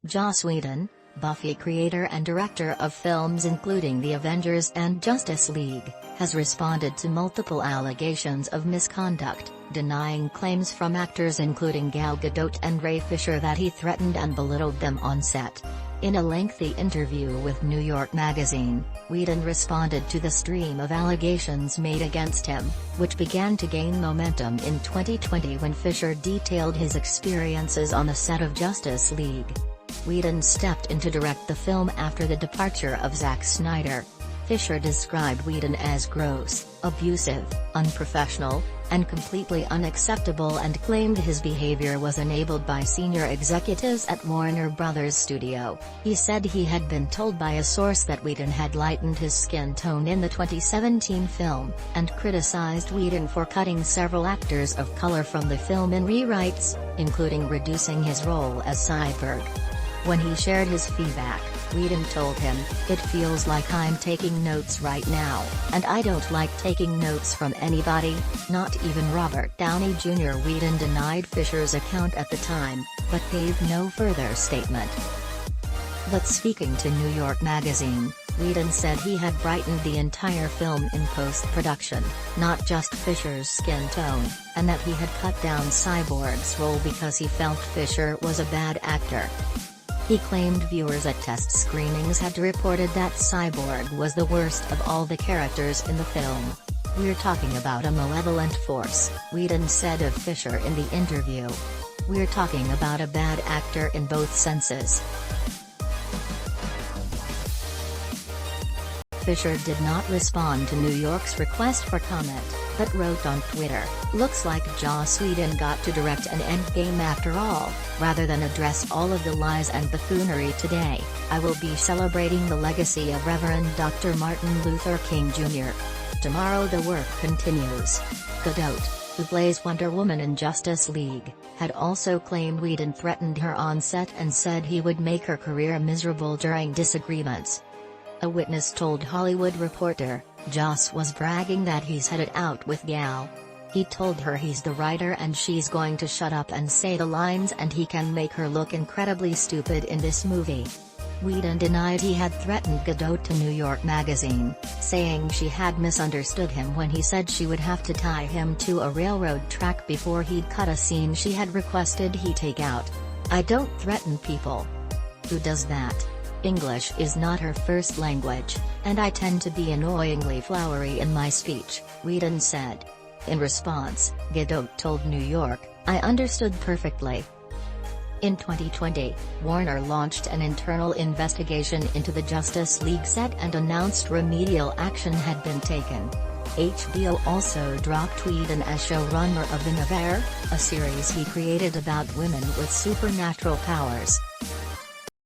Joss Whedon, Buffy creator and director of films including The Avengers and Justice League, has responded to multiple allegations of misconduct, denying claims from actors including Gal Gadot and Ray Fisher that he threatened and belittled them on set. In a lengthy interview with New York Magazine, Whedon responded to the stream of allegations made against him, which began to gain momentum in 2020 when Fisher detailed his experiences on the set of Justice League. Whedon stepped in to direct the film after the departure of Zack Snyder. Fisher described Whedon as gross, abusive, unprofessional, and completely unacceptable and claimed his behavior was enabled by senior executives at Warner Bros. Studio. He said he had been told by a source that Whedon had lightened his skin tone in the 2017 film, and criticized Whedon for cutting several actors of color from the film in rewrites, including reducing his role as Cyborg. When he shared his feedback, Whedon told him, "It feels like I'm taking notes right now, and I don't like taking notes from anybody, not even Robert Downey Jr." Whedon denied Fisher's account at the time, but gave no further statement. But speaking to New York Magazine, Whedon said he had brightened the entire film in post-production, not just Fisher's skin tone, and that he had cut down Cyborg's role because he felt Fisher was a bad actor. He claimed viewers at test screenings had reported that Cyborg was the worst of all the characters in the film. "We're talking about a malevolent force," Whedon said of Fisher in the interview. "We're talking about a bad actor in both senses." Fisher did not respond to New York's request for comment, but wrote on Twitter, "Looks like Joss Whedon got to direct an endgame after all. Rather than address all of the lies and buffoonery today, I will be celebrating the legacy of Reverend Dr. Martin Luther King Jr. Tomorrow the work continues." Gadot, who plays Wonder Woman in Justice League, had also claimed Whedon threatened her on set and said he would make her career miserable during disagreements. A witness told Hollywood Reporter, "Joss was bragging that he's headed out with Gal. He told her he's the writer and she's going to shut up and say the lines and he can make her look incredibly stupid in this movie." Whedon denied he had threatened Gadot to New York Magazine, saying she had misunderstood him when he said she would have to tie him to a railroad track before he'd cut a scene she had requested he take out. "I don't threaten people. Who does that? English is not her first language, and I tend to be annoyingly flowery in my speech," Whedon said. In response, Gadot told New York, "I understood perfectly." In 2020, Warner launched an internal investigation into the Justice League set and announced remedial action had been taken. HBO also dropped Whedon as showrunner of The Never, a series he created about women with supernatural powers.